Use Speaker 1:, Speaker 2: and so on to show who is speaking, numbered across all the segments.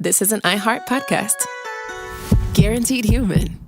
Speaker 1: this is an iHeart podcast. Guaranteed human.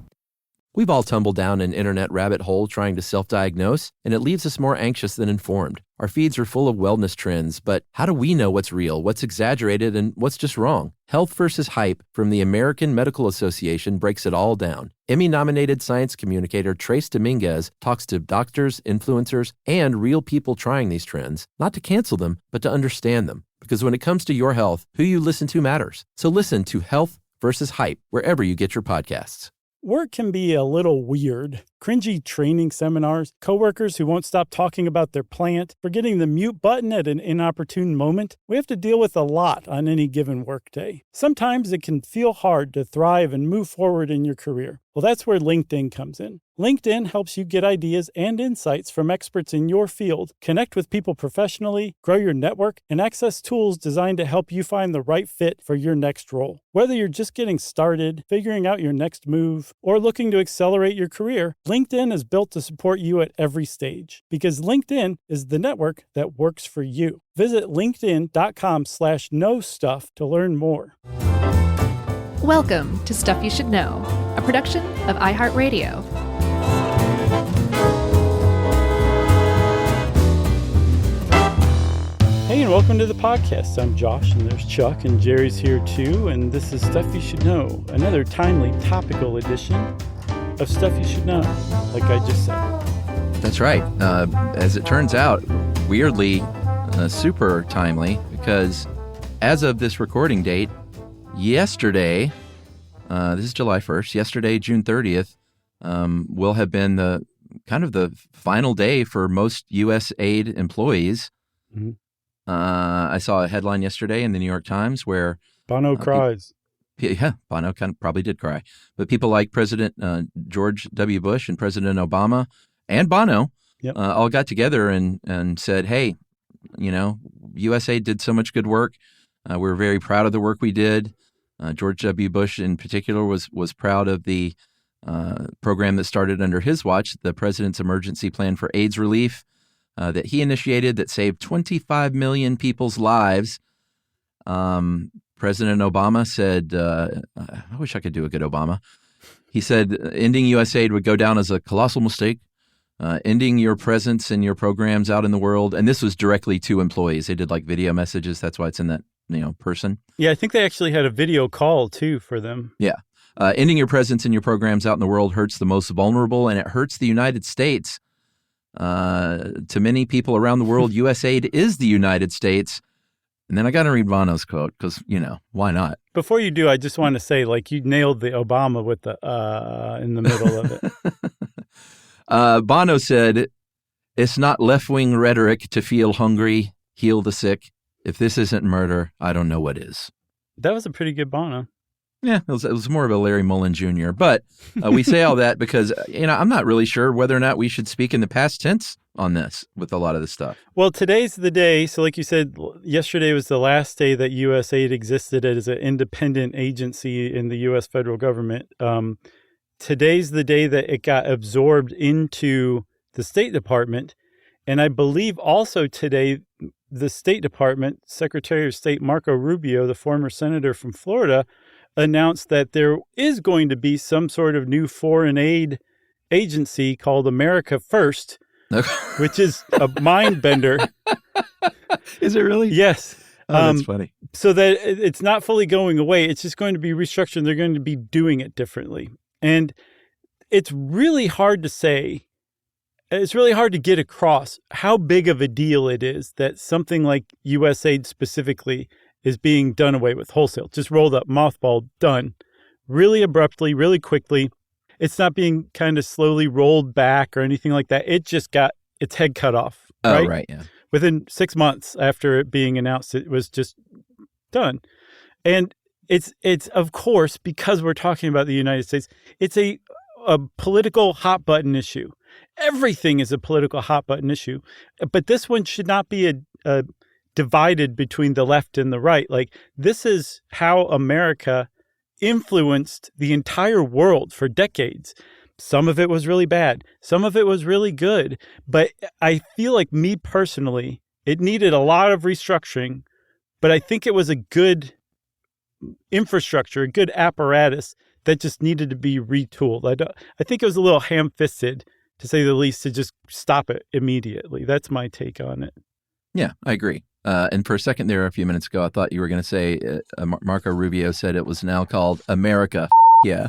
Speaker 2: We've all tumbled down an internet rabbit hole trying to self-diagnose, and it leaves us more anxious than informed. Our feeds are full of wellness trends, but how do we know what's real, what's exaggerated, and what's just wrong? Health versus Hype from the American Medical Association breaks it all down. Emmy-nominated science communicator Trace Dominguez talks to doctors, influencers, and real people trying these trends, not to cancel them, but to understand them. Because when it comes to your health, who you listen to matters. So listen to Health versus Hype wherever you get your podcasts.
Speaker 3: Work can be a little weird. Cringy training seminars, coworkers who won't stop talking about their plant, forgetting the mute button at an inopportune moment. We have to deal with a lot on any given workday. Sometimes it can feel hard to thrive and move forward in your career. Well, that's where LinkedIn comes in. LinkedIn helps you get ideas and insights from experts in your field, connect with people professionally, grow your network, and access tools designed to help you find the right fit for your next role. Whether you're just getting started, figuring out your next move, or looking to accelerate your career, LinkedIn is built to support you at every stage because LinkedIn is the network that works for you. Visit linkedin.com/knowstuff to learn more.
Speaker 4: Welcome to Stuff You Should Know, a production of iHeartRadio.
Speaker 3: Hey, and welcome to the podcast. I'm Josh, and there's Chuck, and Jerry's here too, and this is Stuff You Should Know, another timely, topical edition of Stuff You Should Know, like I just said.
Speaker 2: That's right. As it turns out, weirdly super timely, because as of this recording date, yesterday, this is July 1st, yesterday, June 30th, will have been the final day for most USAID employees. Mm-hmm. I saw a headline yesterday in the New York Times where
Speaker 3: Bono cries.
Speaker 2: Bono probably did cry. But people like President George W. Bush and President Obama and Bono all got together and said, hey, USAID did so much good work. We're very proud of the work we did. George W. Bush in particular was proud of the program that started under his watch, the President's Emergency Plan for AIDS Relief that he initiated that saved 25 million people's lives. President Obama said, I wish I could do a good Obama. He said, ending USAID would go down as a colossal mistake. Ending your presence and your programs out in the world. And this was directly to employees. They did like video messages. That's why it's in that person.
Speaker 3: Yeah, I think they actually had a video call too for them.
Speaker 2: Yeah. Ending your presence and your programs out in the world hurts the most vulnerable, and it hurts the United States. To many people around the world, USAID is the United States. And then I got to read Bono's quote because, why not?
Speaker 3: Before you do, I just want to say, you nailed the Obama with the in the middle of
Speaker 2: it. Bono said, it's not left-wing rhetoric to feel hungry, heal the sick. If this isn't murder, I don't know what is.
Speaker 3: That was a pretty good Bono.
Speaker 2: Yeah, it was more of a Larry Mullen Jr. But we say all that because, I'm not really sure whether or not we should speak in the past tense on this with a lot of this stuff.
Speaker 3: Well, today's the day. So like you said, yesterday was the last day that USAID existed as an independent agency in the U.S. federal government. Today's the day that it got absorbed into the State Department. And I believe also today, the State Department, Secretary of State Marco Rubio, the former senator from Florida, announced that there is going to be some sort of new foreign aid agency called America First, which is a mind bender.
Speaker 2: Is it really?
Speaker 3: Yes.
Speaker 2: Oh, that's funny.
Speaker 3: So that it's not fully going away. It's just going to be restructured. They're going to be doing it differently. And it's really hard to say. It's really hard to get across how big of a deal it is that something like USAID specifically is being done away with wholesale, just rolled up, mothballed, done, really abruptly, really quickly. It's not being kind of slowly rolled back or anything like that. It just got its head cut off.
Speaker 2: Right? Oh, right, yeah.
Speaker 3: Within 6 months after it being announced, it was just done. And it's of course, because we're talking about the United States, it's a political hot button issue. Everything is a political hot button issue, but this one should not be a divided between the left and the right. This is how America influenced the entire world for decades. Some of it was really bad. Some of it was really good. But I feel like, me personally, it needed a lot of restructuring, but I think it was a good infrastructure, a good apparatus that just needed to be retooled. I think it was a little ham-fisted, to say the least, to just stop it immediately. That's my take on it.
Speaker 2: Yeah, I agree. And for a second there, a few minutes ago, I thought you were going to say Marco Rubio said it was now called America. Yeah.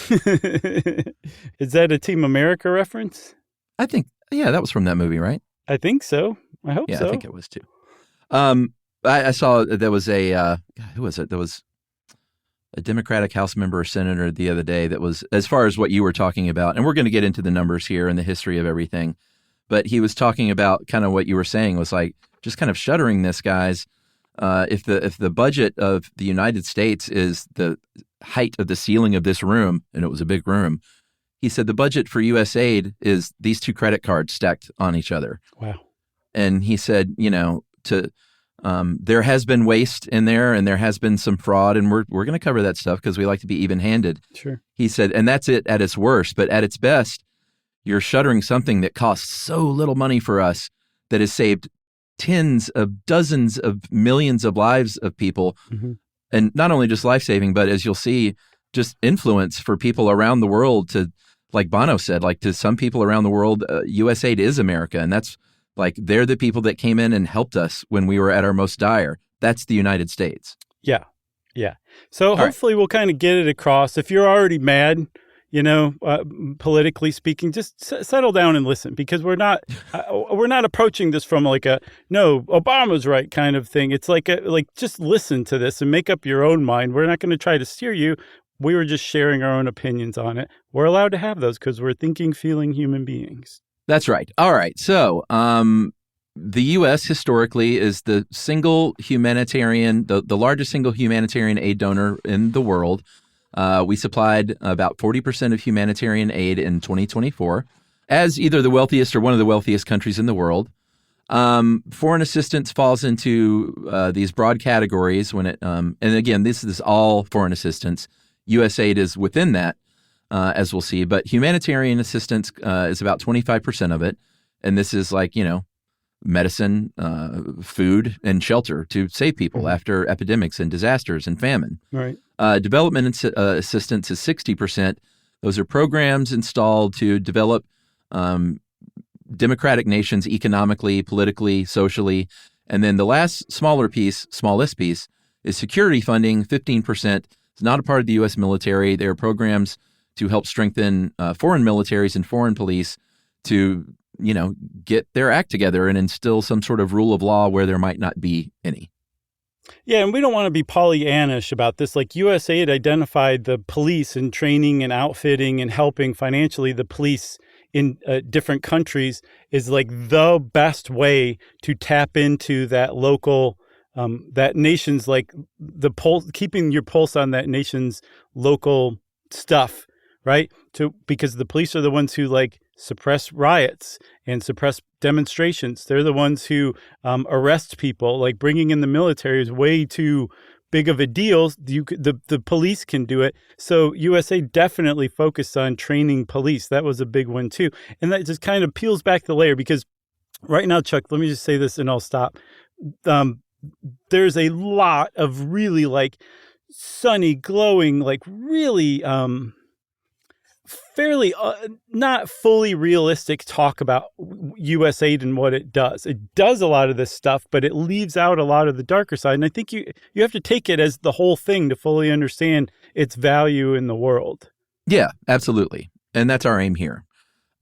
Speaker 3: Is that a Team America reference?
Speaker 2: I think, yeah, that was from that movie, right?
Speaker 3: I think so. I hope so.
Speaker 2: Yeah, I think it was too. I saw there was who was it? There was a Democratic House member or senator the other day that was, as far as what you were talking about, and we're going to get into the numbers here and the history of everything, but he was talking about kind of what you were saying was like just kind of shuddering this, guys. If the budget of the United States is the height of the ceiling of this room, and it was a big room, he said the budget for USAID is these two credit cards stacked on each other.
Speaker 3: Wow.
Speaker 2: And he said, there has been waste in there and there has been some fraud, and we're going to cover that stuff because we like to be even-handed.
Speaker 3: Sure. He
Speaker 2: said, and that's it at its worst, but at its best, you're shuttering something that costs so little money for us that has saved tens of dozens of millions of lives of people. Mm-hmm. And not only just life-saving, but as you'll see, just influence for people around the world to, like Bono said, like to some people around the world, USAID is America. And that's like, they're the people that came in and helped us when we were at our most dire. That's the United States.
Speaker 3: Yeah. Yeah. So hopefully we'll kind of get it across. If you're already mad, politically speaking, just settle down and listen, because we're not approaching this from like a, no, Obama's right kind of thing. It's like just listen to this and make up your own mind. We're not going to try to steer you. We were just sharing our own opinions on it. We're allowed to have those because we're thinking, feeling human beings.
Speaker 2: That's right. All right. So the U.S. historically is the largest single humanitarian aid donor in the world. We supplied about 40% of humanitarian aid in 2024 as either the wealthiest or one of the wealthiest countries in the world. Foreign assistance falls into these broad categories when it, and again, this is all foreign assistance. USAID is within that, as we'll see, but humanitarian assistance is about 25% of it. And this is like, medicine, food, and shelter to save people after epidemics and disasters and famine.
Speaker 3: Right.
Speaker 2: Development assistance is 60%. Those are programs installed to develop democratic nations economically, politically, socially. And then the smallest piece, is security funding, 15%. It's not a part of the U.S. military. They are programs to help strengthen foreign militaries and foreign police to, get their act together and instill some sort of rule of law where there might not be any.
Speaker 3: Yeah, and we don't want to be Pollyannish about this. Like USAID identified the police and training and outfitting and helping financially the police in different countries is like the best way to tap into that local, that nation's like the pulse, keeping your pulse on that nation's local stuff, right? Because the police are the ones who like suppress riots and suppress demonstrations. They're the ones who arrest people. Like bringing in the military is way too big of a deal. The police can do it. So USA definitely focused on training police. That was a big one too. And that just kind of peels back the layer, because right now, Chuck, let me just say this and I'll stop. There's a lot of really like sunny, glowing, like really fairly not fully realistic talk about USAID and what it does. It does a lot of this stuff, but it leaves out a lot of the darker side. And I think you have to take it as the whole thing to fully understand its value in the world.
Speaker 2: Yeah, absolutely. And that's our aim here.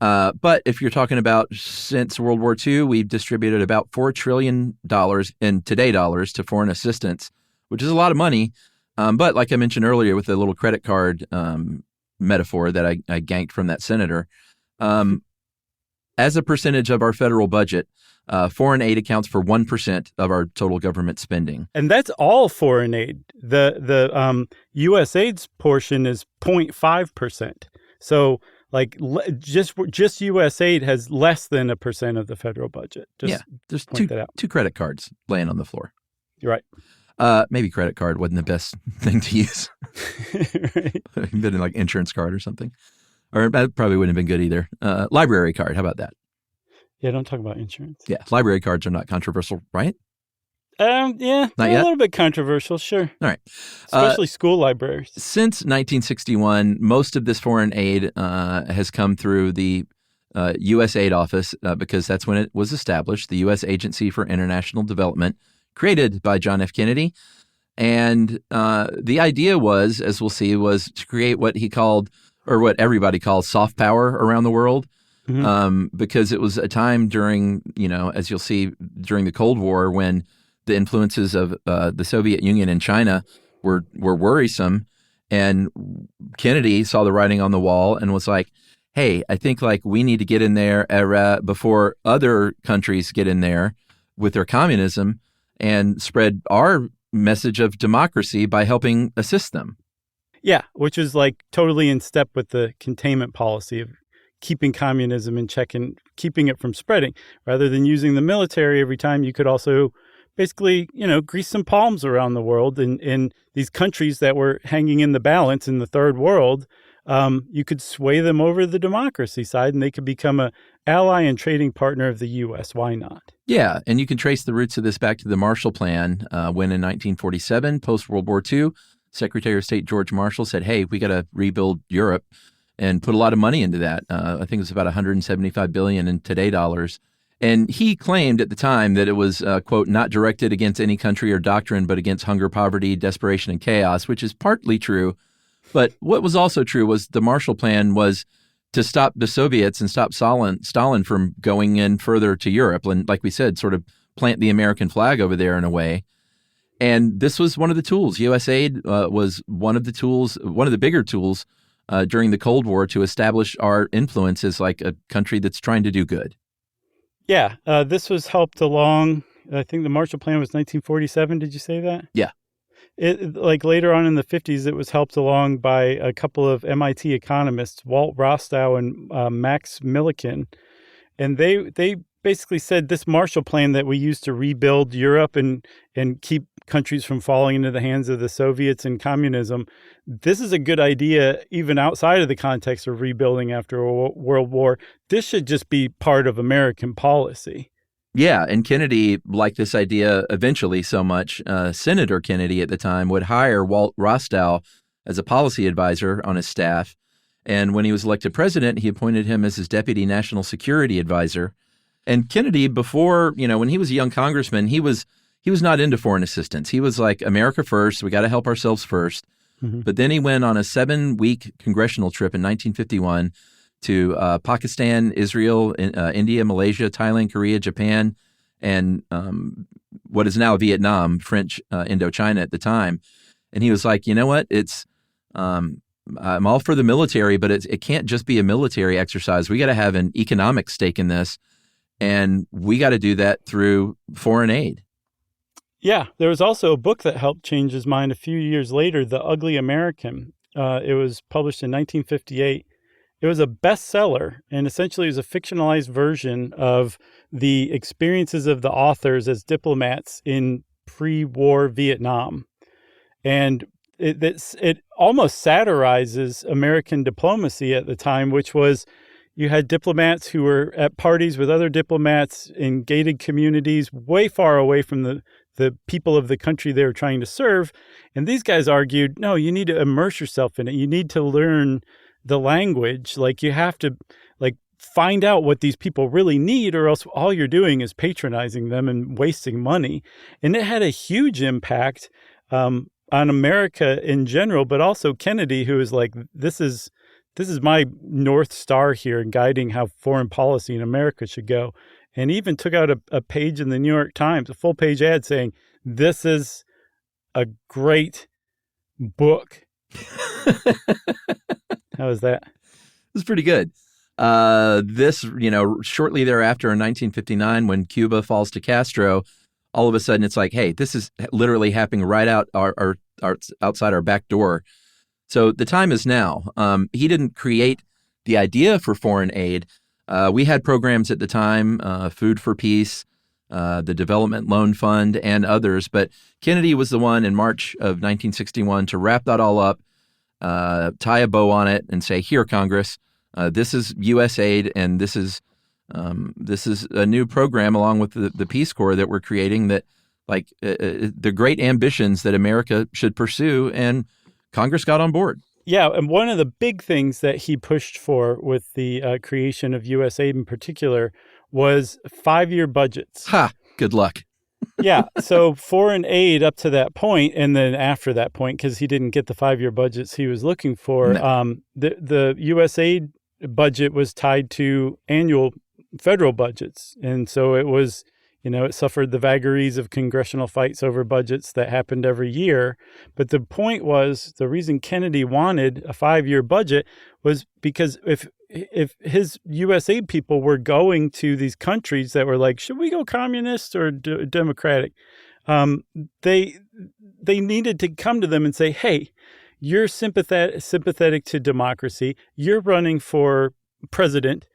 Speaker 2: But if you're talking about since World War II, we've distributed about $4 trillion in today dollars to foreign assistance, which is a lot of money. But like I mentioned earlier with the little credit card metaphor that I ganked from that senator, as a percentage of our federal budget, foreign aid accounts for 1% of our total government spending.
Speaker 3: And that's all foreign aid. The USAID's portion is 0.5%. So like just USAID has less than 1% of the federal budget.
Speaker 2: There's two credit cards laying on the floor.
Speaker 3: You're right.
Speaker 2: Maybe credit card wasn't the best thing to use.
Speaker 3: Right.
Speaker 2: Been like insurance card or something. Or that probably wouldn't have been good either. Library card. How about that?
Speaker 3: Yeah, don't talk about insurance.
Speaker 2: Yeah, library cards are not controversial, right?
Speaker 3: Yeah,
Speaker 2: Not
Speaker 3: they're
Speaker 2: yet?
Speaker 3: a little bit controversial, sure.
Speaker 2: All right.
Speaker 3: Especially school libraries.
Speaker 2: Since 1961, most of this foreign aid has come through the USAID office because that's when it was established, the U.S. Agency for International Development, created by John F. Kennedy. And the idea was, as we'll see, was to create what he called, or what everybody calls, soft power around the world. Because it was a time during, as you'll see, during the Cold War when the influences of the Soviet Union and China were worrisome. And Kennedy saw the writing on the wall and was like, hey, I think we need to get in there before other countries get in there with their communism and spread our message of democracy by helping assist them.
Speaker 3: Yeah, which is totally in step with the containment policy of keeping communism in check and keeping it from spreading. Rather than using the military every time, you could also basically, grease some palms around the world. In these countries that were hanging in the balance in the third world, you could sway them over the democracy side and they could become an ally and trading partner of the U.S. Why not?
Speaker 2: Yeah, and you can trace the roots of this back to the Marshall Plan when in 1947, post-World War II, Secretary of State George Marshall said, hey, we got to rebuild Europe and put a lot of money into that. I think it was about $175 billion in today dollars. And he claimed at the time that it was, quote, not directed against any country or doctrine, but against hunger, poverty, desperation, and chaos, which is partly true. But what was also true was the Marshall Plan was to stop the Soviets and stop Stalin from going in further to Europe. And like we said, sort of plant the American flag over there in a way. And this was one of the tools. USAID was one of the tools, one of the bigger tools during the Cold War to establish our influence as a country that's trying to do good.
Speaker 3: Yeah, this was helped along. I think the Marshall Plan was 1947. Did you say that?
Speaker 2: Yeah.
Speaker 3: It later on in the 50s, it was helped along by a couple of MIT economists, Walt Rostow and Max Millikan, and they basically said this Marshall Plan that we used to rebuild Europe and keep countries from falling into the hands of the Soviets and communism. This is a good idea, even outside of the context of rebuilding after a world war. This should just be part of American policy.
Speaker 2: Yeah, and Kennedy liked this idea eventually so much. Senator Kennedy at the time would hire Walt Rostow as a policy advisor on his staff. And when he was elected president, he appointed him as his deputy national security advisor. And Kennedy, before, when he was a young congressman, he was not into foreign assistance. He was like, America first, we got to help ourselves first. Mm-hmm. But then he went on a 7-week congressional trip in 1951 to Pakistan, Israel, India, Malaysia, Thailand, Korea, Japan, and what is now Vietnam, French Indochina at the time. And he was like, you know what, I'm all for the military, but it can't just be a military exercise. We got to have an economic stake in this, and we got to do that through foreign aid.
Speaker 3: Yeah, there was also a book that helped change his mind a few years later, The Ugly American. It was published in 1958. It was a bestseller, and essentially it was a fictionalized version of the experiences of the authors as diplomats in pre-war Vietnam. And it almost satirizes American diplomacy at the time, which was you had diplomats who were at parties with other diplomats in gated communities way far away from the people of the country they were trying to serve. And these guys argued, no, you need to immerse yourself in it. You need to learn the language. You have to find out what these people really need, or else all you're doing is patronizing them and wasting money. And it had a huge impact on America in general, but also Kennedy, who is like, this is my North Star here in guiding how foreign policy in America should go. And he even took out a page in the New York Times, a full-page ad saying, this is a great book. How was that?
Speaker 2: It was pretty good. Shortly thereafter in 1959, when Cuba falls to Castro, all of a sudden it's like, hey, this is literally happening right out our outside our back door. So the time is now. He didn't create the idea for foreign aid. We had programs at the time, Food for Peace, the Development Loan Fund, and others. But Kennedy was the one in March of 1961 to wrap that all up, tie a bow on it, and say, "Here, Congress, this is USAID, and this is a new program along with the Peace Corps that we're creating that like the great ambitions that America should pursue, and Congress got on board.
Speaker 3: Yeah, and one of the big things that he pushed for with the creation of USAID in particular was 5-year budgets.
Speaker 2: Ha! Good luck.
Speaker 3: Yeah, so foreign aid up to that point, and then after that point, because he didn't get the 5-year budgets he was looking for, the USAID budget was tied to annual federal budgets. And so it was, it suffered the vagaries of congressional fights over budgets that happened every year. But the point was, the reason Kennedy wanted a 5-year budget was because if his USAID people were going to these countries that were like, should we go communist or democratic? They needed to come to them and say, hey, you're sympathetic to democracy. You're running for president.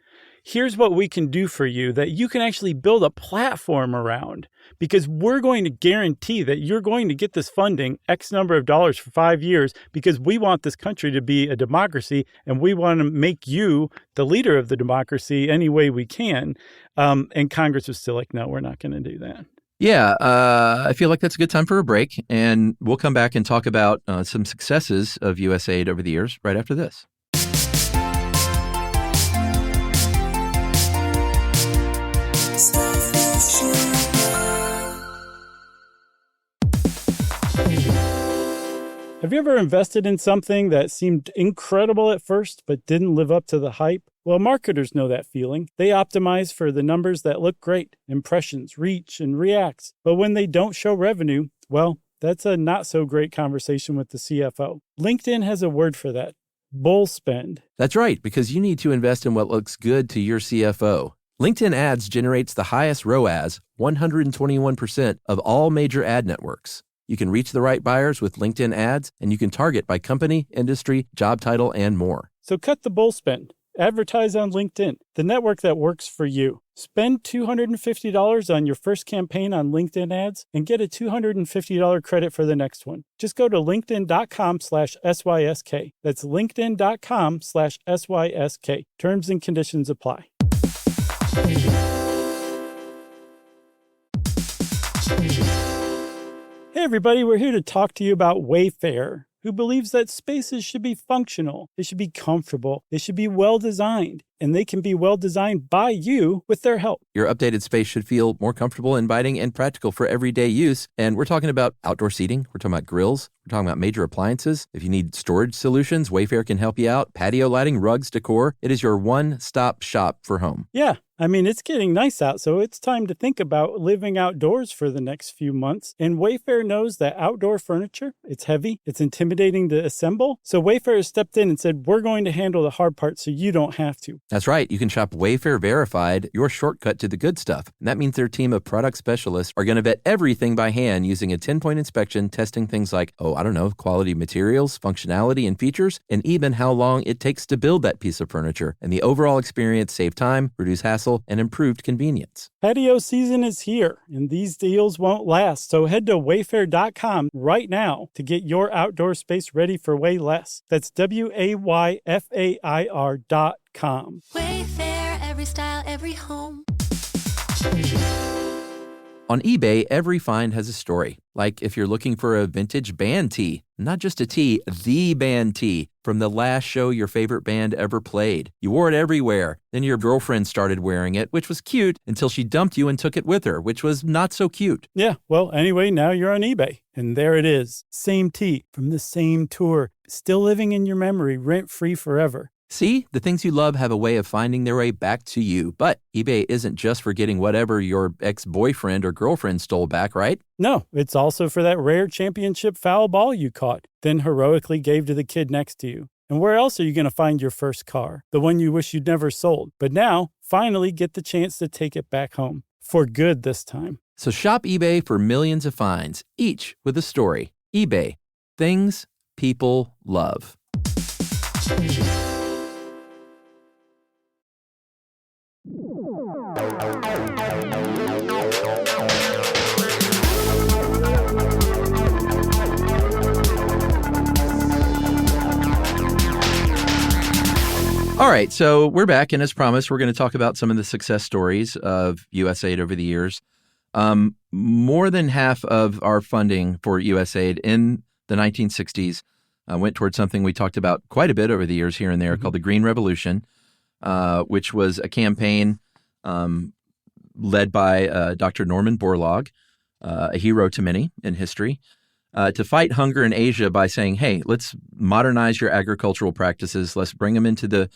Speaker 3: Here's what we can do for you that you can actually build a platform around, because we're going to guarantee that you're going to get this funding, X number of dollars for 5 years, because we want this country to be a democracy and we want to make you the leader of the democracy any way we can. And Congress was still like, no, we're not going to do that.
Speaker 2: Yeah, I feel like that's a good time for a break, and we'll come back and talk about some successes of USAID over the years right after this.
Speaker 3: Have you ever invested in something that seemed incredible at first but didn't live up to the hype? Well, marketers know that feeling. They optimize for the numbers that look great, impressions, reach, and reacts. But when they don't show revenue, well, that's a not so great conversation with the CFO. LinkedIn has a word for that: bull spend.
Speaker 2: That's right, because you need to invest in what looks good to your CFO. LinkedIn Ads generates the highest ROAS, 121% of all major ad networks. You can reach the right buyers with LinkedIn Ads, and you can target by company, industry, job title, and more.
Speaker 3: So cut the bull spend. Advertise on LinkedIn, the network that works for you. Spend $250 on your first campaign on LinkedIn Ads and get a $250 credit for the next one. Just go to linkedin.com/SYSK. That's linkedin.com/SYSK. Terms and conditions apply. Hey everybody, we're here to talk to you about Wayfair, who believes that spaces should be functional, they should be comfortable, they should be well-designed, and they can be well-designed by you with their help.
Speaker 2: Your updated space should feel more comfortable, inviting, and practical for everyday use. And we're talking about outdoor seating, we're talking about grills, we're talking about major appliances. If you need storage solutions, Wayfair can help you out. Patio lighting, rugs, decor. It is your one-stop shop for home.
Speaker 3: Yeah. I mean, it's getting nice out, so it's time to think about living outdoors for the next few months. And Wayfair knows that outdoor furniture, it's heavy, it's intimidating to assemble. So Wayfair has stepped in and said, we're going to handle the hard part so you don't have to.
Speaker 2: That's right. You can shop Wayfair Verified, your shortcut to the good stuff. And that means their team of product specialists are going to vet everything by hand using a 10-point inspection, testing things like, quality materials, functionality, and features, and even how long it takes to build that piece of furniture. And the overall experience save time, reduce hassle, and improved convenience.
Speaker 3: Patio season is here, and these deals won't last. So head to wayfair.com right now to get your outdoor space ready for way less. That's WAYFAIR.com.
Speaker 5: Wayfair, every style, every home.
Speaker 2: On eBay, every find has a story. Like if you're looking for a vintage band tee, not just a tee, the band tee from the last show your favorite band ever played. You wore it everywhere. Then your girlfriend started wearing it, which was cute, until she dumped you and took it with her, which was not so cute.
Speaker 3: Yeah, well, anyway, now you're on eBay. And there it is. Same tee from the same tour. Still living in your memory, rent-free forever.
Speaker 2: See, the things you love have a way of finding their way back to you. But eBay isn't just for getting whatever your ex-boyfriend or girlfriend stole back, right?
Speaker 3: No, it's also for that rare championship foul ball you caught, then heroically gave to the kid next to you. And where else are you going to find your first car? The one you wish you'd never sold. But now, finally get the chance to take it back home. For good this time.
Speaker 2: So shop eBay for millions of finds, each with a story. eBay. Things people love. All right, so we're back, and as promised, we're going to talk about some of the success stories of USAID over the years. More than half of our funding for USAID in the 1960s went towards something we talked about quite a bit over the years here and there called the Green Revolution, which was a campaign led by Dr. Norman Borlaug, a hero to many in history, to fight hunger in Asia by saying, hey, let's modernize your agricultural practices. Let's bring them into the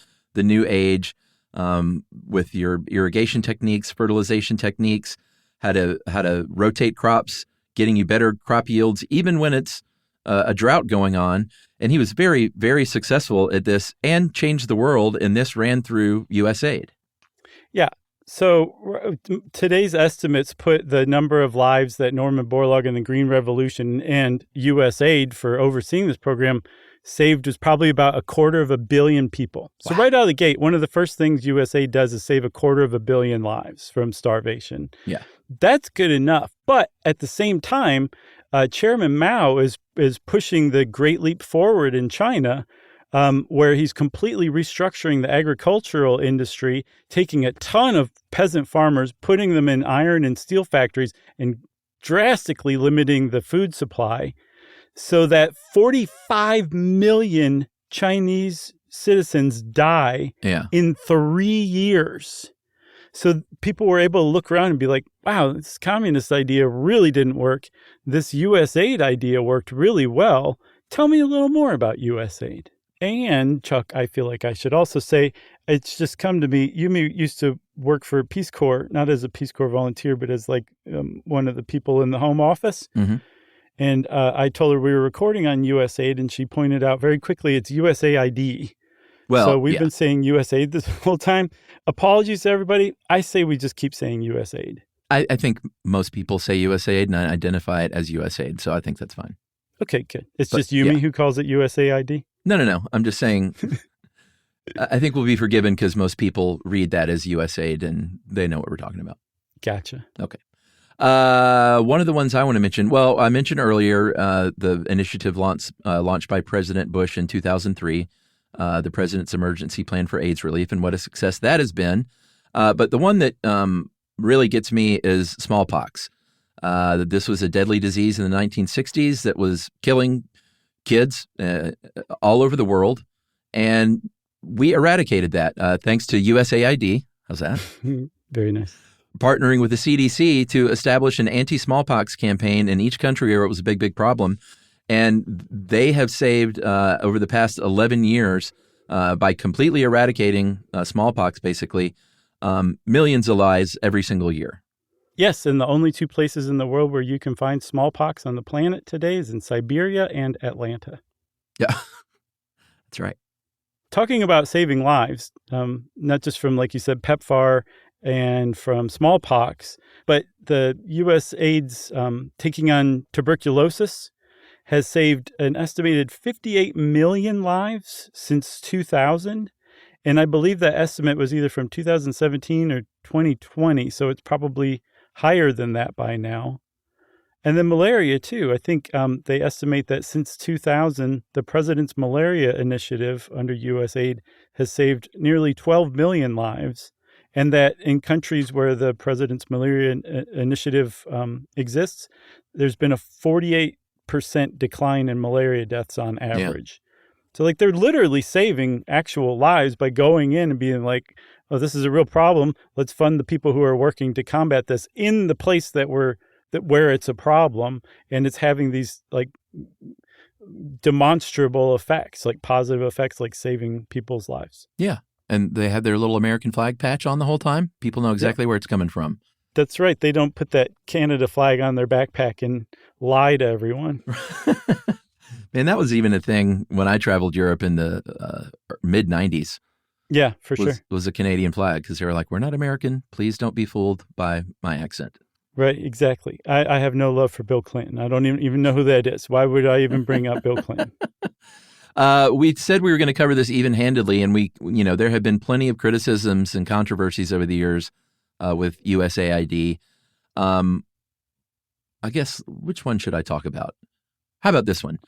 Speaker 2: new age with your irrigation techniques, fertilization techniques, how to rotate crops, getting you better crop yields, even when it's a drought going on. And he was very, very successful at this and changed the world. And this ran through USAID.
Speaker 3: Yeah. So today's estimates put the number of lives that Norman Borlaug and the Green Revolution and USAID for overseeing this program saved was probably about 250 million people. So right out of the gate, one of the first things USAID does is save 250 million lives from starvation.
Speaker 2: Yeah.
Speaker 3: That's good enough. But at the same time, Chairman Mao is pushing the Great Leap Forward in China, where he's completely restructuring the agricultural industry, taking a ton of peasant farmers, putting them in iron and steel factories, and drastically limiting the food supply so that 45 million Chinese citizens die in 3 years. So people were able to look around and be like, wow, this communist idea really didn't work. This USAID idea worked really well. Tell me a little more about USAID. And Chuck, I feel like I should also say, it's just come to me. You used to work for Peace Corps, not as a Peace Corps volunteer, but as like one of the people in the home office. Mm-hmm. And I told her we were recording on USAID, and she pointed out very quickly it's USAID. Well, so we've been saying USAID this whole time. Apologies to everybody. I say we just keep saying USAID.
Speaker 2: I think most people say USAID and I identify it as USAID, so I think that's fine.
Speaker 3: Okay, good. It's just Yumi who calls it USAID?
Speaker 2: No. I'm just saying I think we'll be forgiven because most people read that as USAID and they know what we're talking about.
Speaker 3: Gotcha.
Speaker 2: Okay. One of the ones I want to mention, well, I mentioned earlier the initiative launched by President Bush in 2003, the President's Emergency Plan for AIDS Relief, and what a success that has been. But the one that really gets me is smallpox. This was a deadly disease in the 1960s that was killing kids all over the world, and we eradicated that thanks to USAID. How's that?
Speaker 3: Very nice.
Speaker 2: Partnering with the CDC to establish an anti-smallpox campaign in each country where it was a big, big problem. And they have saved over the past 11 years by completely eradicating smallpox, basically, millions of lives every single year.
Speaker 3: Yes, and the only two places in the world where you can find smallpox on the planet today is in Siberia and Atlanta.
Speaker 2: Yeah, that's right.
Speaker 3: Talking about saving lives, not just from, like you said, PEPFAR and from smallpox, but the USAID's taking on tuberculosis has saved an estimated 58 million lives since 2000. And I believe that estimate was either from 2017 or 2020, so it's probably higher than that by now. And then malaria, too. I think they estimate that since 2000, the President's Malaria Initiative under USAID has saved nearly 12 million lives, and that in countries where the President's Malaria Initiative exists, there's been a 48% decline in malaria deaths on average. Yeah. So, like, they're literally saving actual lives by going in and being like, oh, this is a real problem. Let's fund the people who are working to combat this in the place where it's a problem. And it's having these, like, demonstrable effects, like positive effects, like saving people's lives.
Speaker 2: Yeah. And they have their little American flag patch on the whole time. People know exactly where it's coming from.
Speaker 3: That's right. They don't put that Canada flag on their backpack and lie to everyone.
Speaker 2: And that was even a thing when I traveled Europe in the mid-90s.
Speaker 3: Yeah, for sure.
Speaker 2: Was a Canadian flag because they were like, we're not American. Please don't be fooled by my accent.
Speaker 3: Right, exactly. I have no love for Bill Clinton. I don't even know who that is. Why would I even bring up Bill Clinton?
Speaker 2: We said we were going to cover this even-handedly, and there have been plenty of criticisms and controversies over the years with USAID. I guess, which one should I talk about? How about this one?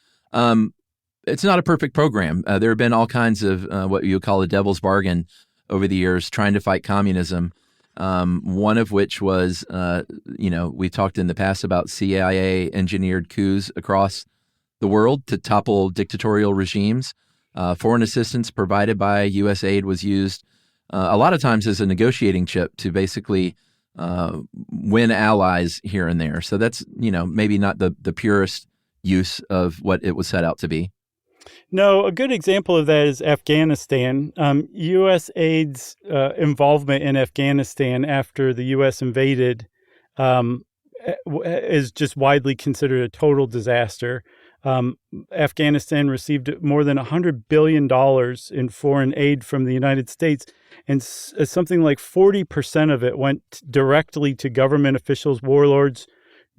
Speaker 2: It's not a perfect program. There have been all kinds of what you would call a devil's bargain over the years trying to fight communism. one of which was, we talked in the past about CIA-engineered coups across the world to topple dictatorial regimes. Foreign assistance provided by USAID was used a lot of times as a negotiating chip to basically win allies here and there. So that's, maybe not the purest use of what it was set out to be.
Speaker 3: No, a good example of that is Afghanistan. USAID's involvement in Afghanistan after the U.S. invaded is just widely considered a total disaster. Afghanistan received more than $100 billion in foreign aid from the United States, and something like 40% of it went directly to government officials, warlords,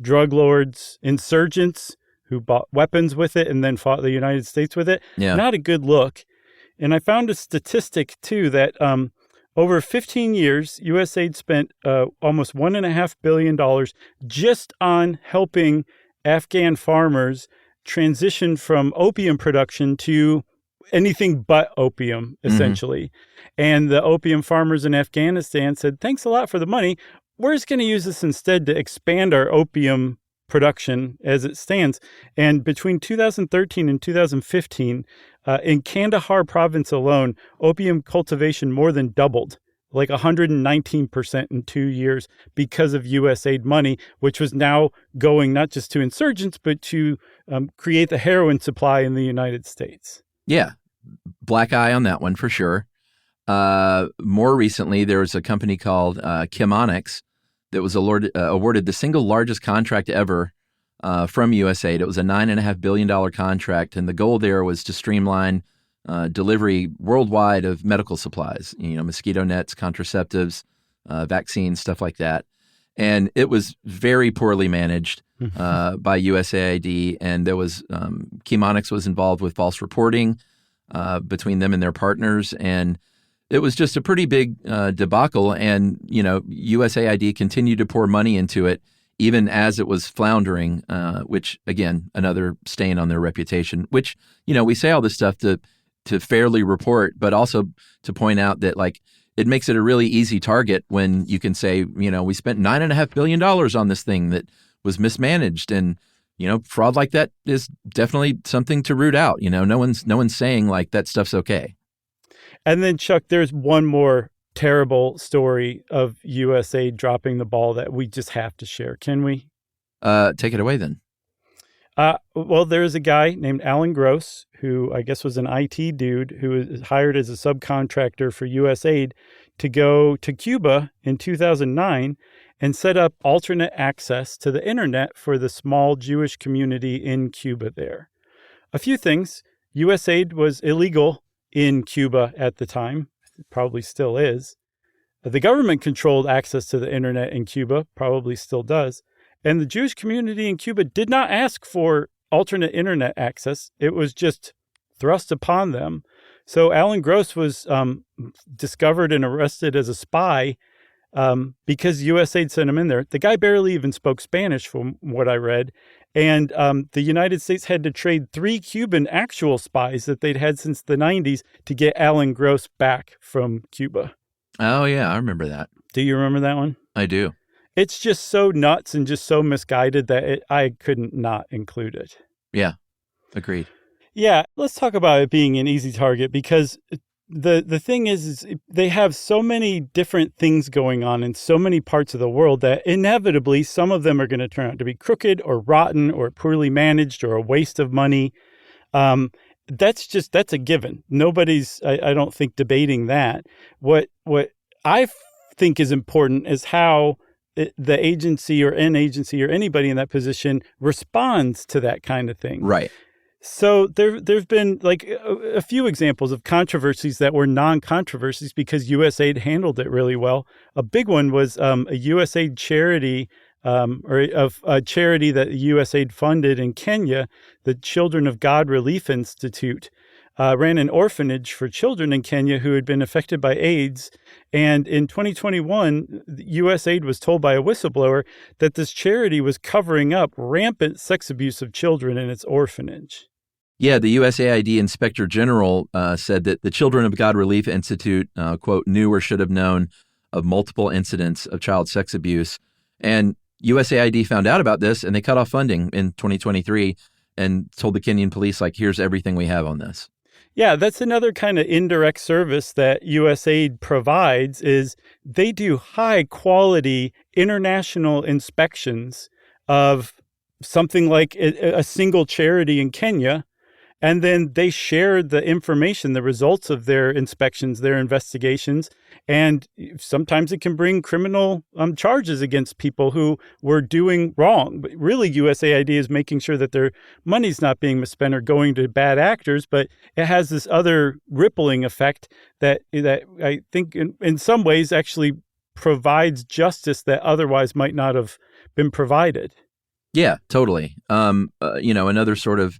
Speaker 3: drug lords, insurgents who bought weapons with it and then fought the United States with it.
Speaker 2: Yeah.
Speaker 3: Not a good look. And I found a statistic, too, that over 15 years, USAID spent almost $1.5 billion just on helping Afghan farmers transition from opium production to anything but opium, essentially. Mm-hmm. And the opium farmers in Afghanistan said, thanks a lot for the money. We're just going to use this instead to expand our opium production as it stands. And between 2013 and 2015, in Kandahar province alone, opium cultivation more than doubled, like 119% in 2 years because of USAID money, which was now going not just to insurgents, but to create the heroin supply in the United States.
Speaker 2: Yeah, black eye on that one for sure. More recently, there was a company called Chemonics that was awarded the single largest contract ever from USAID. It was a $9.5 billion contract, and the goal there was to streamline delivery worldwide of medical supplies, mosquito nets, contraceptives, vaccines, stuff like that. And it was very poorly managed by USAID, and there was Chemonics was involved with false reporting between them and their partners, and it was just a pretty big debacle. And USAID continued to pour money into it even as it was floundering, which again, another stain on their reputation. Which we say all this stuff to fairly report, but also to point out that it makes it a really easy target when you can say, we spent $9.5 billion on this thing that was mismanaged, and fraud like that is definitely something to root out. No one's saying that stuff's okay.
Speaker 3: And then, Chuck, there's one more terrible story of USAID dropping the ball that we just have to share. Can we?
Speaker 2: Take it away then.
Speaker 3: Well, there's a guy named Alan Gross, who I guess was an IT dude who was hired as a subcontractor for USAID to go to Cuba in 2009 and set up alternate access to the internet for the small Jewish community in Cuba there. A few things. USAID was illegal in Cuba at the time. It probably still is. The government controlled access to the internet in Cuba, probably still does. And the Jewish community in Cuba did not ask for alternate internet access. It was just thrust upon them. So Alan Gross was discovered and arrested as a spy because USAID sent him in there. The guy barely even spoke Spanish from what I read. And the United States had to trade 3 Cuban actual spies that they'd had since the 90s to get Alan Gross back from Cuba.
Speaker 2: Oh, yeah, I remember that.
Speaker 3: Do you remember that one?
Speaker 2: I do.
Speaker 3: It's just so nuts and just so misguided that I couldn't not include it.
Speaker 2: Yeah, agreed.
Speaker 3: Yeah, let's talk about it being an easy target, because the thing is they have so many different things going on in so many parts of the world that inevitably some of them are going to turn out to be crooked or rotten or poorly managed or a waste of money. That's a given. Nobody's, I don't think, debating that. What I think is important is how the agency or an agency or anybody in that position responds to that kind of thing.
Speaker 2: Right.
Speaker 3: So there've been a few examples of controversies that were non-controversies because USAID handled it really well. A big one was a USAID charity or a charity that USAID funded in Kenya, the Children of God Relief Institute, ran an orphanage for children in Kenya who had been affected by AIDS. And in 2021, USAID was told by a whistleblower that this charity was covering up rampant sex abuse of children in its orphanage.
Speaker 2: Yeah, the USAID Inspector General said that the Children of God Relief Institute, quote, knew or should have known of multiple incidents of child sex abuse. And USAID found out about this, and they cut off funding in 2023 and told the Kenyan police, like, here's everything we have on this.
Speaker 3: Yeah, that's another kind of indirect service that USAID provides is they do high-quality international inspections of something like a single charity in Kenya, and then they share the information, the results of their inspections, their investigations, and sometimes it can bring criminal charges against people who were doing wrong. But really, USAID is making sure that their money's not being misspent or going to bad actors, but it has this other rippling effect that I think in some ways actually provides justice that otherwise might not have been provided.
Speaker 2: Yeah, totally. Another sort of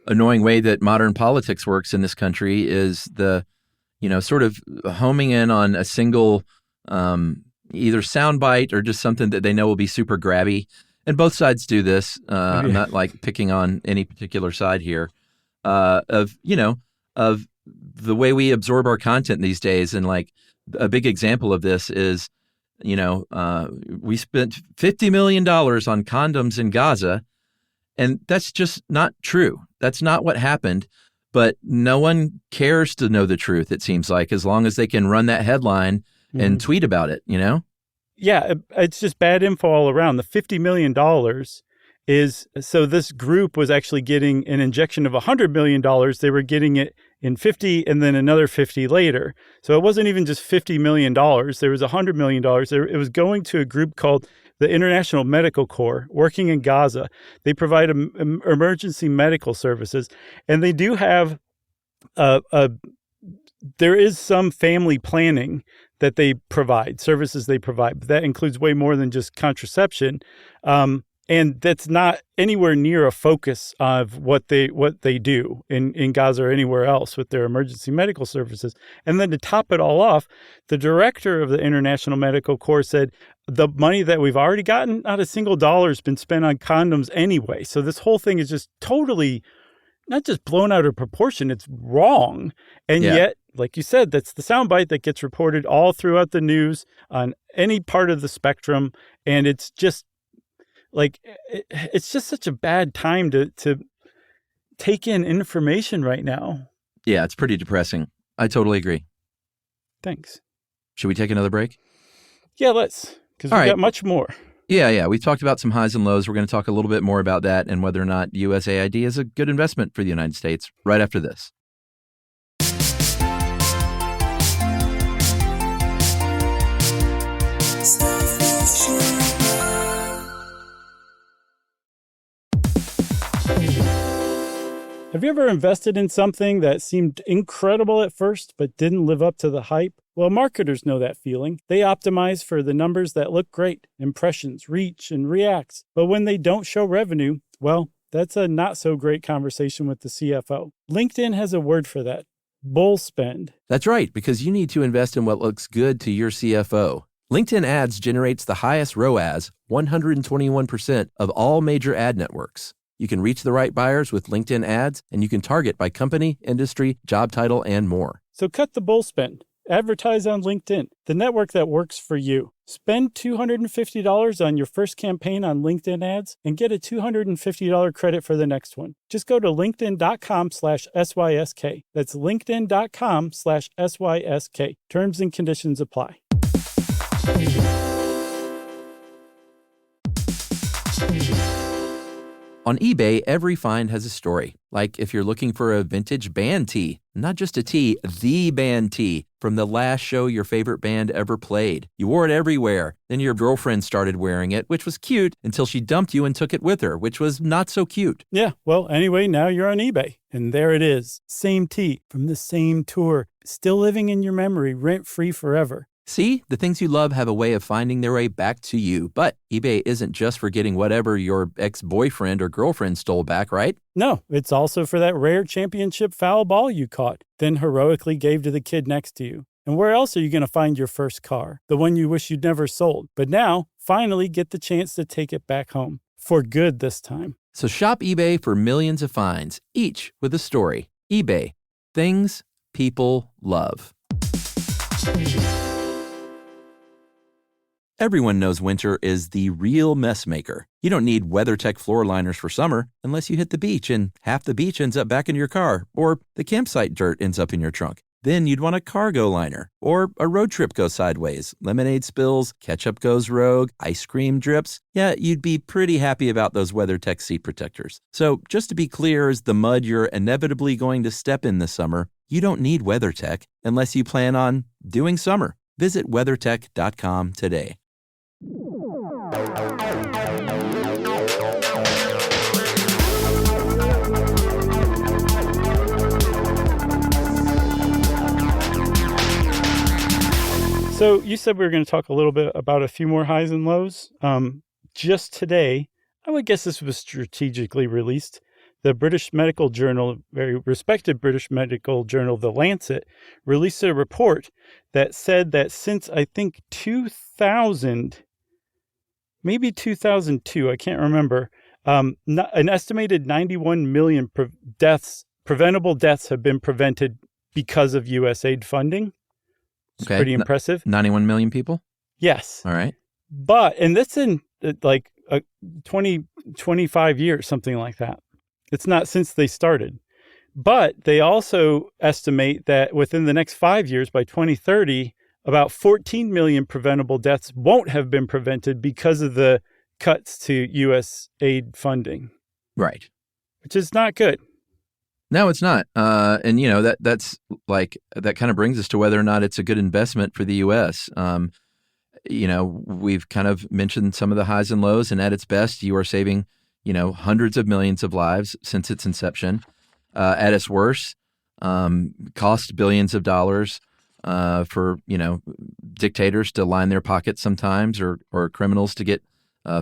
Speaker 2: annoying way that modern politics works in this country is the, sort of homing in on a single either soundbite or just something that they know will be super grabby. And both sides do this. I'm not like picking on any particular side here of the way we absorb our content these days. And like a big example of this is, we spent $50 million on condoms in Gaza, and that's just not true. That's not what happened, but no one cares to know the truth, it seems like, as long as they can run that headline and tweet about it,
Speaker 3: Yeah, it's just bad info all around. The $50 million is, so this group was actually getting an injection of $100 million. They were getting it in 50 and then another 50 later. So it wasn't even just $50 million. There was $100 million. It was going to a group called the International Medical Corps working in Gaza. They provide emergency medical services, and they do have there is some family planning that they provide, services they provide. But that includes way more than just contraception. And that's not anywhere near a focus of what they do in Gaza or anywhere else with their emergency medical services. And then to top it all off, the director of the International Medical Corps said, the money that we've already gotten, not a single dollar has been spent on condoms anyway. So this whole thing is just totally not just blown out of proportion, it's wrong. And yet, like you said, that's the soundbite that gets reported all throughout the news on any part of the spectrum. And it's just like, it's just such a bad time to take in information right now.
Speaker 2: Yeah, it's pretty depressing. I totally agree.
Speaker 3: Thanks.
Speaker 2: Should we take another break?
Speaker 3: Yeah, let's, because we've got much more.
Speaker 2: Yeah. We talked about some highs and lows. We're going to talk a little bit more about that and whether or not USAID is a good investment for the United States right after this.
Speaker 3: Have you ever invested in something that seemed incredible at first but didn't live up to the hype? Well, marketers know that feeling. They optimize for the numbers that look great, impressions, reach, and reacts. But when they don't show revenue, well, that's a not so great conversation with the CFO. LinkedIn has a word for that: bull spend.
Speaker 2: That's right, because you need to invest in what looks good to your CFO. LinkedIn Ads generates the highest ROAS, 121% of all major ad networks. You can reach the right buyers with LinkedIn Ads, and you can target by company, industry, job title, and more.
Speaker 3: So cut the bull spend. Advertise on LinkedIn, the network that works for you. Spend $250 on your first campaign on LinkedIn Ads and get a $250 credit for the next one. Just go to linkedin.com/SYSK. That's linkedin.com/SYSK. Terms and conditions apply.
Speaker 2: On eBay, every find has a story. Like if you're looking for a vintage band tee, not just a tee, the band tee from the last show your favorite band ever played. You wore it everywhere. Then your girlfriend started wearing it, which was cute until she dumped you and took it with her, which was not so cute.
Speaker 3: Yeah, well, anyway, now you're on eBay. And there it is. Same tee from the same tour. Still living in your memory, rent-free forever.
Speaker 2: See, the things you love have a way of finding their way back to you. But eBay isn't just for getting whatever your ex-boyfriend or girlfriend stole back, right?
Speaker 3: No, it's also for that rare championship foul ball you caught, then heroically gave to the kid next to you. And where else are you going to find your first car? The one you wish you'd never sold. But now, finally get the chance to take it back home. For good this time.
Speaker 2: So shop eBay for millions of finds, each with a story. eBay. Things people love. Everyone knows winter is the real mess maker. You don't need WeatherTech floor liners for summer unless you hit the beach and half the beach ends up back in your car, or the campsite dirt ends up in your trunk. Then you'd want a cargo liner, or a road trip goes sideways, lemonade spills, ketchup goes rogue, ice cream drips. Yeah, you'd be pretty happy about those WeatherTech seat protectors. So just to be clear, as the mud you're inevitably going to step in this summer, you don't need WeatherTech unless you plan on doing summer. Visit WeatherTech.com today.
Speaker 3: So you said we were going to talk a little bit about a few more highs and lows. Just today, I would guess this was strategically released. The British medical journal, very respected British medical journal, The Lancet, released a report that said that since, I think, 2000, maybe 2002, I can't remember, an estimated 91 million preventable deaths have been prevented because of USAID funding. It's pretty impressive.
Speaker 2: 91 million people?
Speaker 3: Yes.
Speaker 2: All right.
Speaker 3: But, and that's in like 25 years, something like that. It's not since they started. But they also estimate that within the next 5 years, by 2030, about 14 million preventable deaths won't have been prevented because of the cuts to USAID funding.
Speaker 2: Right.
Speaker 3: Which is not good.
Speaker 2: No, it's not. And, you know, that's like, that kind of brings us to whether or not it's a good investment for the U.S. You know, we've kind of mentioned some of the highs and lows, and at its best, you are saving, you know, hundreds of millions of lives since its inception. At its worst, cost billions of dollars for, you know, dictators to line their pockets sometimes, or criminals to get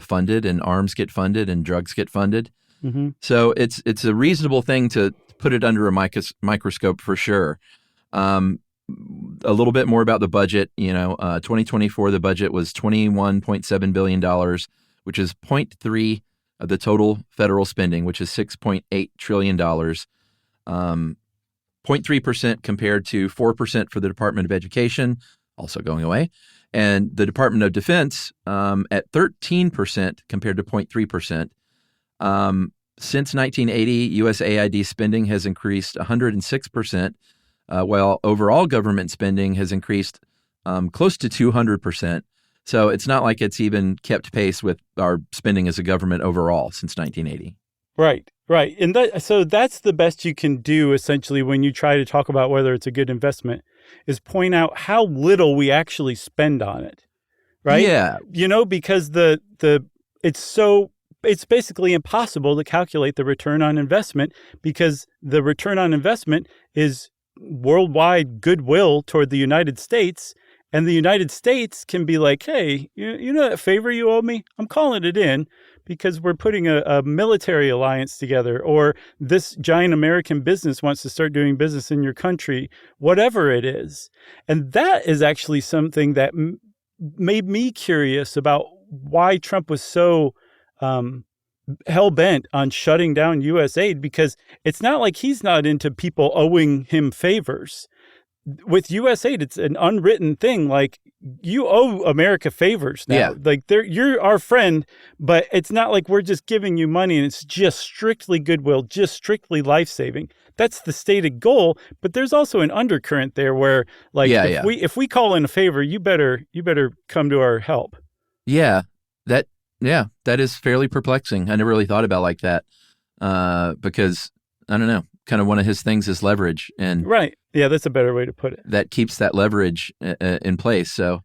Speaker 2: funded, and arms get funded, and drugs get funded. Mm-hmm. So it's a reasonable thing to put it under a microscope for sure. A little bit more about the budget. You know, 2024, the budget was $21.7 billion, which is 0.3 of the total federal spending, which is $6.8 trillion. 0.3% compared to 4% for the Department of Education, also going away. And the Department of Defense at 13% compared to 0.3%. Since 1980, USAID spending has increased 106%, while overall government spending has increased close to 200%. So it's not like it's even kept pace with our spending as a government overall since 1980.
Speaker 3: Right. And so that's the best you can do, essentially, when you try to talk about whether it's a good investment, is point out how little we actually spend on it. Right?
Speaker 2: Yeah.
Speaker 3: You know, because it's basically impossible to calculate the return on investment, because the return on investment is worldwide goodwill toward the United States. And the United States can be like, hey, you know that favor you owe me? I'm calling it in because we're putting a military alliance together, or this giant American business wants to start doing business in your country, whatever it is. And that is actually something that made me curious about why Trump was so hell-bent on shutting down USAID, because it's not like he's not into people owing him favors. With USAID, it's an unwritten thing. Like, you owe America favors now.
Speaker 2: Yeah.
Speaker 3: Like, you're our friend, but it's not like we're just giving you money and it's just strictly goodwill, just strictly life-saving. That's the stated goal, but there's also an undercurrent there where, like, if we call in a favor, you better come to our help.
Speaker 2: Yeah, that is fairly perplexing. I never really thought about it like that, because, I don't know, kind of one of his things is leverage. And
Speaker 3: right. Yeah, that's a better way to put it.
Speaker 2: That keeps that leverage in place. So,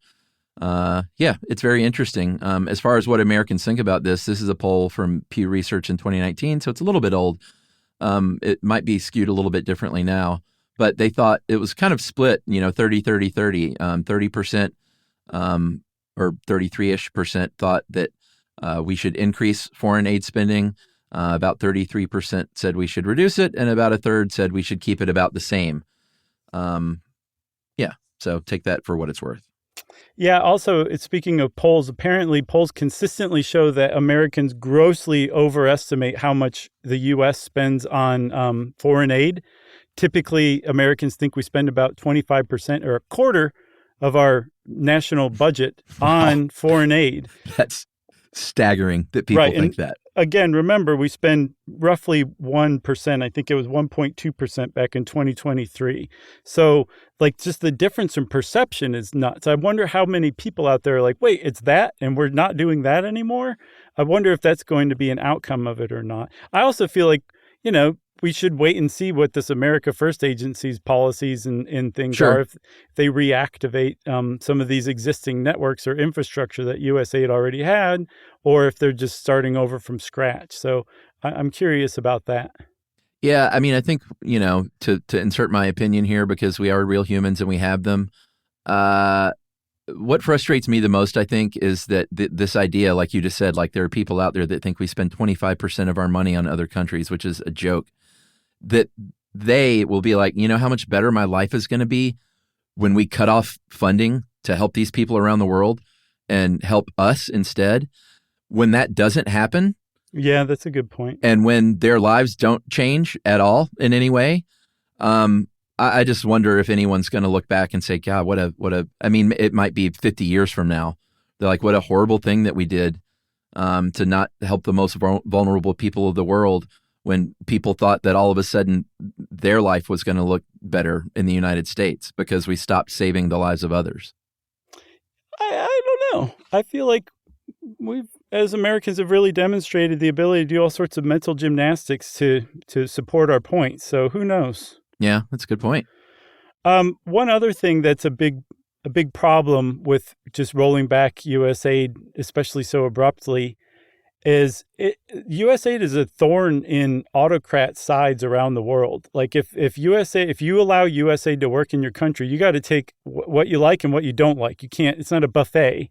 Speaker 2: yeah, it's very interesting. As far as what Americans think about this is a poll from Pew Research in 2019, so it's a little bit old. It might be skewed a little bit differently now, but they thought it was kind of split, 30-30-30, 30%, or 33-ish% thought that we should increase foreign aid spending. About 33% said we should reduce it, and about a third said we should keep it about the same. Yeah, so take that for what it's worth.
Speaker 3: Yeah, also, speaking of polls, apparently polls consistently show that Americans grossly overestimate how much the U.S. spends on foreign aid. Typically, Americans think we spend about 25% or a quarter of our national budget on foreign aid.
Speaker 2: That's staggering that people think that.
Speaker 3: Again, remember, we spend roughly 1%. I think it was 1.2% back in 2023. So, like, just the difference in perception is nuts. I wonder how many people out there are like, wait, it's that, and we're not doing that anymore? I wonder if that's going to be an outcome of it or not. I also feel like, we should wait and see what this America First Agency's policies and things are, if they reactivate some of these existing networks or infrastructure that USAID already had, or if they're just starting over from scratch. So I'm curious about that.
Speaker 2: Yeah, I mean, I think, to insert my opinion here, because we are real humans and we have them, what frustrates me the most, I think, is that this idea, like you just said, like there are people out there that think we spend 25% of our money on other countries, which is a joke, that they will be like, how much better my life is going to be when we cut off funding to help these people around the world and help us instead. When that doesn't happen.
Speaker 3: Yeah, that's a good point.
Speaker 2: And when their lives don't change at all in any way, I just wonder if anyone's going to look back and say, God, I mean, it might be 50 years from now. They're like, what a horrible thing that we did to not help the most vulnerable people of the world, when people thought that all of a sudden their life was going to look better in the United States because we stopped saving the lives of others.
Speaker 3: I don't know. I feel like we've, as Americans, have really demonstrated the ability to do all sorts of mental gymnastics to support our points. So who knows?
Speaker 2: Yeah, that's a good point.
Speaker 3: One other thing that's a big problem with just rolling back USAID, especially so abruptly, is USAID is a thorn in autocrat sides around the world. Like if you allow USAID to work in your country, you got to take what you like and what you don't like. You can't. It's not a buffet.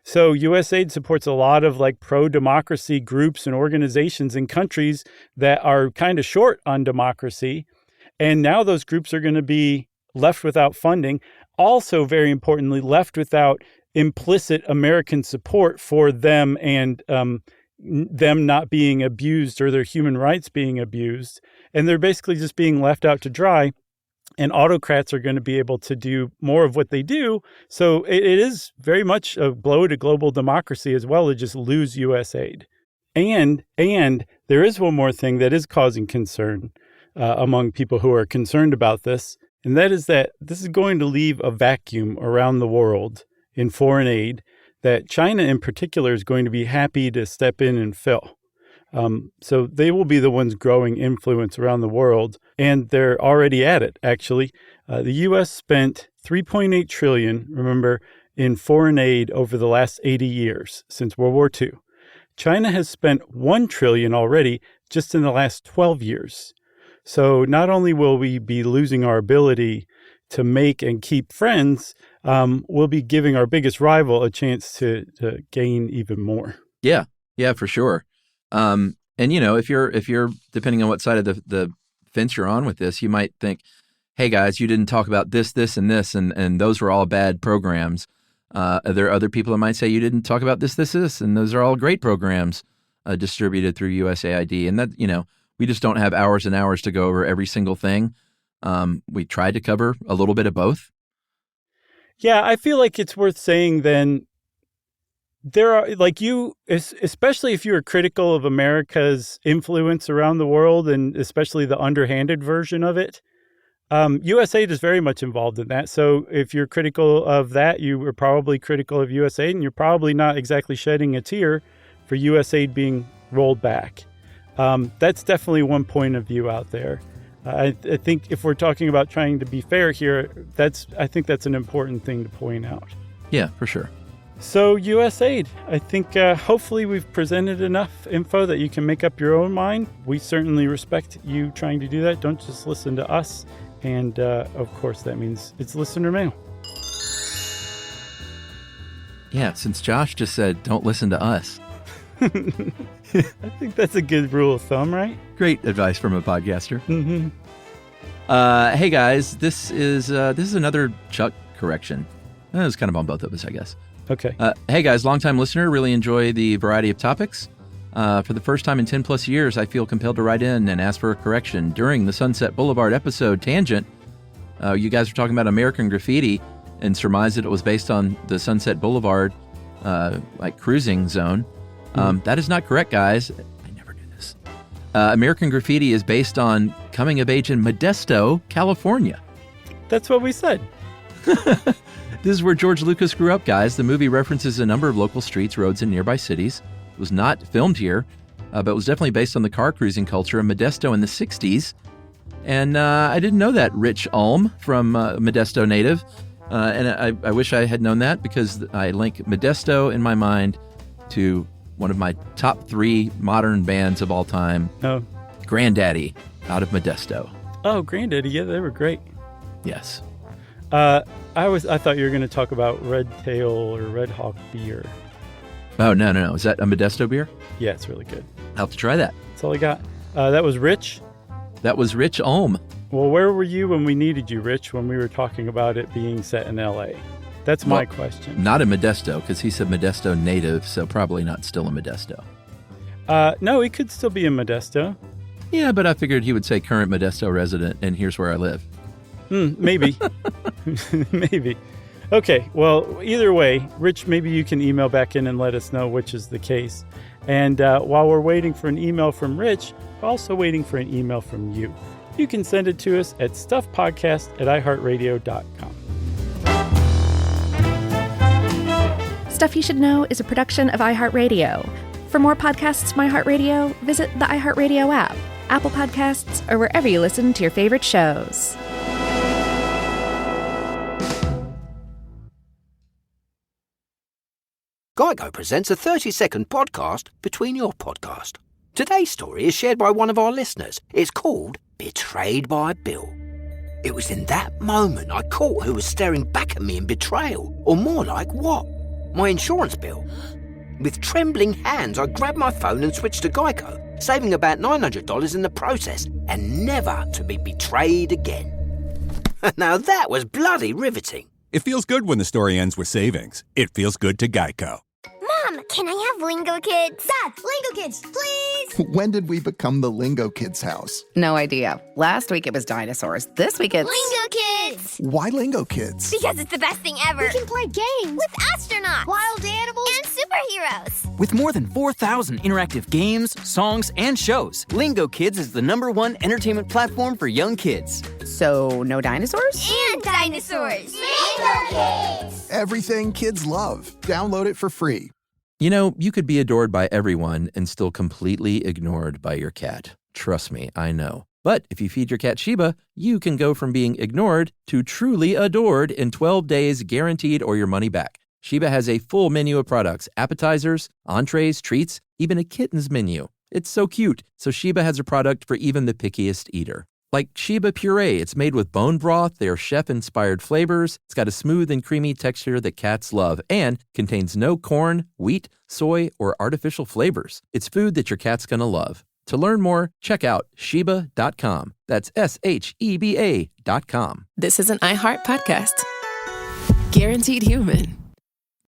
Speaker 3: So USAID supports a lot of like pro-democracy groups and organizations in countries that are kind of short on democracy. And now those groups are going to be left without funding. Also, very importantly, left without implicit American support for them and them not being abused or their human rights being abused. And they're basically just being left out to dry. And autocrats are going to be able to do more of what they do. So it is very much a blow to global democracy as well to just lose USAID. And there is one more thing that is causing concern among people who are concerned about this. And that is that this is going to leave a vacuum around the world in foreign aid that China in particular is going to be happy to step in and fill. So they will be the ones growing influence around the world, and they're already at it, actually. The U.S. spent $3.8 trillion, remember, in foreign aid over the last 80 years, since World War II. China has spent $1 trillion already just in the last 12 years. So not only will we be losing our ability to make and keep friends, we'll be giving our biggest rival a chance to gain even more.
Speaker 2: Yeah, for sure. And if you're depending on what side of the fence you're on with this, you might think, hey guys, you didn't talk about this, and this, and those were all bad programs. There are other people that might say you didn't talk about this, and those are all great programs distributed through USAID. And that, we just don't have hours and hours to go over every single thing. We tried to cover a little bit of both.
Speaker 3: Yeah, I feel like it's worth saying then, there are, like you, especially if you are critical of America's influence around the world and especially the underhanded version of it, USAID is very much involved in that. So if you're critical of that, you were probably critical of USAID, and you're probably not exactly shedding a tear for USAID being rolled back. That's definitely one point of view out there. I think if we're talking about trying to be fair here, I think that's an important thing to point out.
Speaker 2: Yeah, for sure.
Speaker 3: So USAID, I think hopefully we've presented enough info that you can make up your own mind. We certainly respect you trying to do that. Don't just listen to us. And of course, that means it's listener mail.
Speaker 2: Yeah, since Josh just said, don't listen to us.
Speaker 3: I think that's a good rule of thumb, right?
Speaker 2: Great advice from a podcaster.
Speaker 3: Mm-hmm.
Speaker 2: Hey guys, this is another Chuck correction. It was kind of on both of us, I guess.
Speaker 3: Okay.
Speaker 2: Hey guys, longtime listener, really enjoy the variety of topics. For the first time in 10 plus years, I feel compelled to write in and ask for a correction. During the Sunset Boulevard episode Tangent, you guys were talking about American graffiti, and surmised that it was based on the Sunset Boulevard, cruising zone. That is not correct, guys. I never knew this. American Graffiti is based on coming of age in Modesto, California.
Speaker 3: That's what we said.
Speaker 2: This is where George Lucas grew up, guys. The movie references a number of local streets, roads, and nearby cities. It was not filmed here, but was definitely based on the car cruising culture in Modesto in the 60s. And I didn't know that, Rich Ulm from Modesto native. And I wish I had known that, because I link Modesto in my mind to one of my top 3 modern bands of all time, Granddaddy, out of Modesto.
Speaker 3: Oh, Granddaddy. Yeah, they were great.
Speaker 2: Yes.
Speaker 3: I thought you were going to talk about Red Tail or Red Hawk beer.
Speaker 2: Oh, no. Is that a Modesto beer?
Speaker 3: Yeah, it's really good.
Speaker 2: I'll have to try that.
Speaker 3: That's all I got. That was Rich.
Speaker 2: That was Rich Ulm.
Speaker 3: Well, where were you when we needed you, Rich, when we were talking about it being set in L.A.? That's my question.
Speaker 2: Not in Modesto, because he said Modesto native, so probably not still in Modesto.
Speaker 3: No, he could still be in Modesto.
Speaker 2: Yeah, but I figured he would say current Modesto resident, and here's where I live.
Speaker 3: Maybe. Maybe. Okay, well, either way, Rich, maybe you can email back in and let us know which is the case. And while we're waiting for an email from Rich, we're also waiting for an email from you. You can send it to us at stuffpodcast@iheartradio.com.
Speaker 4: Stuff You Should Know is a production of iHeartRadio. For more podcasts from iHeartRadio, visit the iHeartRadio app, Apple Podcasts, or wherever you listen to your favorite shows.
Speaker 6: Geico presents a 30-second podcast between your podcast. Today's story is shared by one of our listeners. It's called Betrayed by Bill. It was in that moment I caught who was staring back at me in betrayal, or more like what? My insurance bill. With trembling hands, I grabbed my phone and switched to Geico, saving about $900 in the process, and never to be betrayed again. Now that was bloody riveting.
Speaker 7: It feels good when the story ends with savings. It feels good to Geico.
Speaker 8: Mom, can I have Lingo Kids? Dad, Lingo Kids, please!
Speaker 9: When did we become the Lingo Kids house?
Speaker 10: No idea. Last week it was dinosaurs. This week it's...
Speaker 8: Lingo Kids!
Speaker 9: Why Lingo Kids?
Speaker 8: Because it's the best thing ever. We can play games with astronauts, wild animals, and superheroes.
Speaker 11: With more than 4,000 interactive games, songs, and shows, Lingo Kids is the #1 entertainment platform for young kids.
Speaker 10: So, no dinosaurs?
Speaker 8: And dinosaurs! Lingo Kids!
Speaker 9: Everything kids love. Download it for free.
Speaker 2: You know, you could be adored by everyone and still completely ignored by your cat. Trust me, I know. But if you feed your cat Sheba, you can go from being ignored to truly adored in 12 days, guaranteed, or your money back. Sheba has a full menu of products, appetizers, entrees, treats, even a kitten's menu. It's so cute. So Sheba has a product for even the pickiest eater. Like Sheba Puree, it's made with bone broth, their chef-inspired flavors. It's got a smooth and creamy texture that cats love and contains no corn, wheat, soy, or artificial flavors. It's food that your cat's gonna love. To learn more, check out Sheba.com. That's SHEBA.com.
Speaker 1: This is an iHeart podcast. Guaranteed Human.